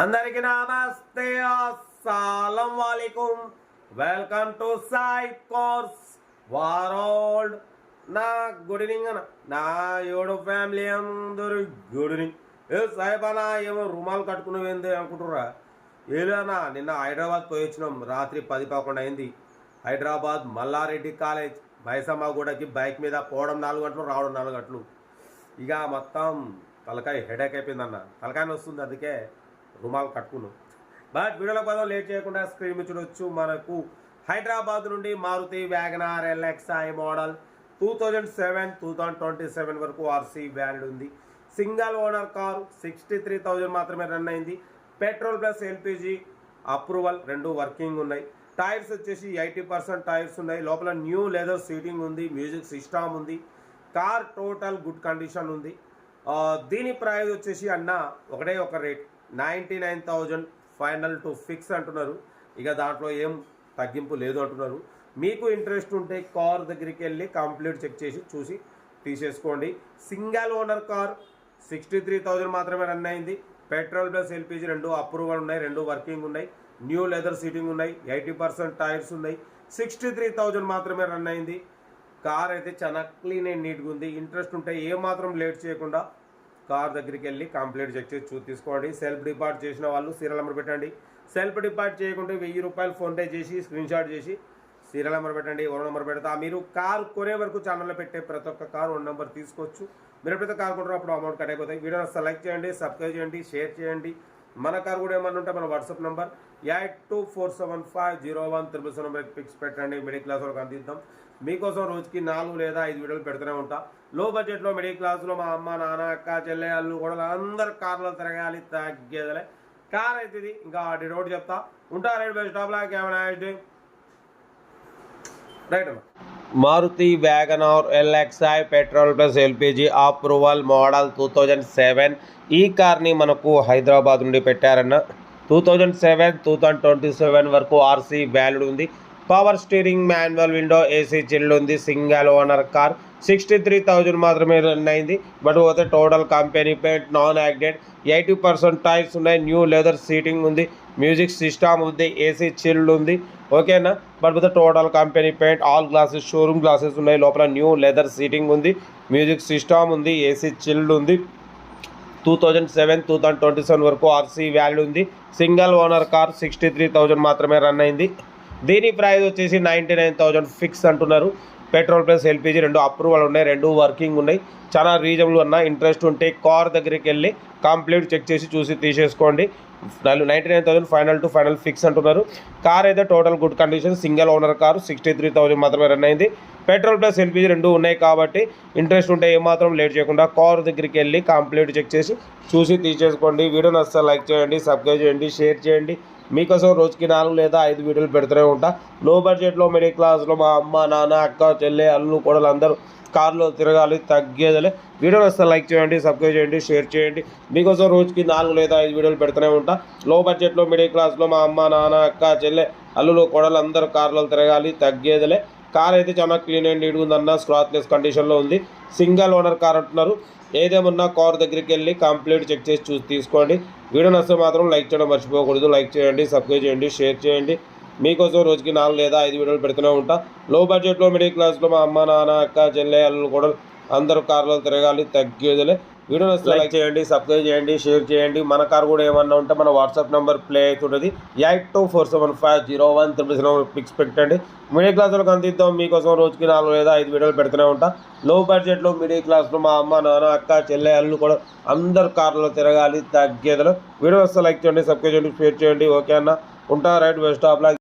అందరికీ నమస్తే, అస్సలం వాలేకుం. Welcome to Sai course world. నా గుడ్ ఈవినింగ్ అన్న, నా యూట్యూబ్ ఫ్యామిలీ అందరూ గుడ్ ఈవినింగ్. సాయిబ్ అన్న ఏమో రుమాలు కట్టుకునేది అనుకుంటుర్రా? ఏలేనా, నిన్న హైదరాబాద్ పోయి వచ్చినాం. రాత్రి 10-11 అయింది. హైదరాబాద్ మల్లారెడ్డి కాలేజ్ మైసమ్మగూడకి బైక్ మీద పోవడం 4 గంటలు, రావడం 4 గంటలు. ఇక మొత్తం తలకాయ హెడేక్ అయిపోయిందన్న, తలకాయ వస్తుంది. అందుకే రుమాలు కట్టుకున్నాం. బట్ వీడియోలో పదం లేట్ చేయకుండా స్క్రీన్ మీద చూడొచ్చు. మనకు హైదరాబాద్ నుండి మారుతి వ్యాగనార్ LXi మోడల్ 2007-2027 వరకు ఆర్సీ వ్యాలిడ్ ఉంది. సింగల్ ఓనర్ కారు, 63,000 మాత్రమే రన్ అయింది. పెట్రోల్ ప్లస్ ఎల్పిజి అప్రూవల్ రెండు వర్కింగ్ ఉన్నాయి. టైర్స్ వచ్చేసి 80% టైర్స్ ఉన్నాయి. లోపల న్యూ లెదర్ సీటింగ్ ఉంది, మ్యూజిక్ సిస్టమ్ ఉంది. కార్ టోటల్ గుడ్ కండిషన్ ఉంది. దీని ప్రైస్ వచ్చేసి అన్న ఒకటే ఒక రేట్, 99,000 ఫైనల్ టు ఫిక్స్ అంటున్నారు. ఇక దాంట్లో ఏం తగ్గింపు లేదు అంటున్నారు. మీకు ఇంట్రెస్ట్ ఉంటే కార్ దగ్గరికి వెళ్ళి కంప్లీట్ చెక్ చేసి చూసి తీసేసుకోండి. సింగల్ ఓనర్ కార్, 63,000 మాత్రమే రన్ అయింది. పెట్రోల్ ప్లస్ ఎల్పిజి రెండు అప్రూవల్ ఉన్నాయి, రెండు వర్కింగ్ ఉన్నాయి. న్యూ లెదర్ సీటింగ్ ఉన్నాయి, 80% టైర్స్ ఉన్నాయి. 63,000 మాత్రమే రన్ అయింది. కార్ అయితే చాలా క్లీన్ అండ్ నీట్గా ఉంది. ఇంట్రెస్ట్ ఉంటే ఏమాత్రం లేట్ చేయకుండా కార్ దగ్గరికి వెళ్ళి కంప్లీట్ చెక్ చేసి తీసుకోండి. సెల్ఫ్ డిపార్ట్ చేసిన వాళ్ళు సీరియల్ నెంబర్ పెట్టండి. సెల్ఫ్ డిపార్ట్ చేయకుంటే 1000 రూపాయలు ఫోన్పే చేసి స్క్రీన్ షాట్ చేసి సీరియల్ నెంబర్ పెట్టండి. ఓన్ నెంబర్ పెడతా. మీరు కార్ కొనే వరకు ఛానల్లో పెట్టే ప్రతి ఒక్క కార్ ఓన్ నెంబర్ తీసుకోవచ్చు. మీరు ఎప్పుడైతే కార్ కొంటారో అప్పుడు అమౌంట్ కట్ అయిపోతాయి. వీడియోని సెలెక్ట్ చేయండి, సబ్స్క్రైబ్ చేయండి, షేర్ చేయండి. మన కార్ కూడా ఏమన్నా ఉంటే మన వాట్సాప్ నెంబర్ 8247501777 నెంబర్కి పిక్స్ పెట్టండి. మిడిల్ క్లాస్ వాళ్ళకి అందిద్దాం. మీకోసం రోజుకి 4 లేదా 5 వీడియోలు పెడుతూనే ఉంటా. లో బడ్జెట్లో మిడిల్ క్లాస్లో మా అమ్మ, నాన్న, అక్క, చెల్లె, అల్లు కూడా అందరు కార్లో తిరగాలి, తగ్గేదలే కార్ అవుతుంది. ఇంకా రోడ్ చెప్తా ఉంటా. రైట్ బై స్టాప్ లాగా రైట్ అన్న. Maruti Wagon R LXi petrol plus LPG approval model 2007. ఈ కార్ని మనకు హైదరాబాద్ నుండి పెట్టారన్న. 2007-2027 వరకు ఆర్సీ వ్యాలిడ్ ఉంది. Power steering, manual window, AC chilled ఉంది. సింగల్ ఓనర్ కార్, 63,000 మాత్రమే రన్ అయింది. బట్ పోతే total company paint, non accident, 80% tyres ఉన్నాయి. న్యూ లెదర్ సీటింగ్ ఉంది, మ్యూజిక్ సిస్టమ్ ఉంది, ఏసీ చిల్డ్ ఉంది. ఓకేనా. బట్ పోతే total company paint, all glasses, showroom glasses ఉన్నాయి. లోపల న్యూ లెదర్ సీటింగ్ ఉంది, మ్యూజిక్ సిస్టమ్ ఉంది, ఏసీ చిల్డ్ ఉంది. 2007-2027 వరకు ఆర్సీ వ్యాలిడ్ ఉంది. సింగల్ ఓనర్ కార్, 63,000 మాత్రమే రన్ అయింది. దీని ప్రైస్ వచ్చేసి 99,000 ఫిక్స్ అంటున్నారు. పెట్రోల్ ప్లస్ ఎల్పిజి రెండు అప్రూవల్ ఉన్నాయి, రెండు వర్కింగ్ ఉన్నాయి. చాలా రీజనబుల్ అన్న. ఇంట్రెస్ట్ ఉంటే కార్ దగ్గరికి వెళ్ళి కంప్లీట్ చెక్ చేసి చూసి తీసేసుకోండి. 99,000 ఫైనల్ టు ఫైనల్ ఫిక్స్ అంటున్నారు. కార్ అయితే total good condition. Single owner car, 63,000 మాత్రమే రన్ అయింది. పెట్రోల్ ప్లస్ ఎల్పిజి రెండు ఉన్నాయి కాబట్టి ఇంట్రెస్ట్ ఉంటే ఏమాత్రం లేట్ చేయకుండా కార్ దగ్గరికి వెళ్ళి కంప్లీట్ చెక్ చేసి చూసి తీసేసుకోండి. వీడియోని అస్సలు లైక్ చేయండి, సబ్స్క్రైబ్ చేయండి, షేర్ చేయండి. మీకోసం రోజుకి 4 లేదా 5 వీడియోలు పెడుతూనే ఉంటా. లో బడ్జెట్లో మిడిల్ క్లాస్లో మా అమ్మ, నాన్న, అక్క, చెల్లె, అల్లు కూడా అందరూ కార్లో తిరగాలి, తగ్గేదలే. వీడియోని అసలు లైక్ చేయండి, సబ్స్క్రైబ్ చేయండి, షేర్ చేయండి. మీకోసం రోజుకి 4 లేదా 5 వీడియోలు పెడుతూనే ఉంటా. లో బడ్జెట్లో మిడిల్ క్లాస్లో మా అమ్మ, నాన్న, అక్క, చెల్లె, అల్లులు కూడా అందరూ కార్లో తిరగాలి, తగ్గేదలే. కార్ అయితే చాలా క్లీన్ అండ్ నీట్గా ఉందన్న, స్క్రాచ్లెస్ కండిషన్లో ఉంది. సింగల్ ఓనర్ కార్ అంటున్నారు. ఏదేమన్నా కార్ దగ్గరికి వెళ్ళి కంప్లీట్ చెక్ చేసి చూసి తీసుకోండి. వీడియో నచ్చితే మాత్రం లైక్ చేయడం మర్చిపోకూడదు. లైక్ చేయండి, సబ్స్క్రైబ్ చేయండి, షేర్ చేయండి. మీకోసం రోజుకి 4 లేదా 5 వీడియోలు పెడుతూనే ఉంటా. లో బడ్జెట్లో మిడిల్ క్లాస్లో మా అమ్మ, నాన్న, అక్క, చెల్లె, అల్లు కూడా అందరూ కార్లో తిరగాలి, తగ్గేదిలే. వీడియో నచ్చితే లైక్ చేయండి, సబ్స్క్రైబ్ చేయండి, షేర్ చేయండి. మన కార్ కూడా ఏమన్నా ఉంటే మన వాట్సాప్ నెంబర్ ప్లే అవుతుంటుంది. 8247501777 పిక్స్ పెట్టండి. మిడిల్ క్లాస్ వాళ్ళకి అందిద్దాం. మీకోసం రోజుకి 4 లేదా 5 వీడియోలు పెడుతూనే ఉంటా. లో బడ్జెట్లో మిడిల్ క్లాస్లో మా అమ్మ, నాన్న, అక్క, చెల్లె, అల్లు కూడా అందరు కార్లో తిరగాలి, తగ్గేదిలో. వీడియో వస్తే లైక్ చేయండి, సబ్స్క్రైబ్ చేయండి, షేర్ చేయండి. ఓకే అన్న, ఉంటా. Right best of like.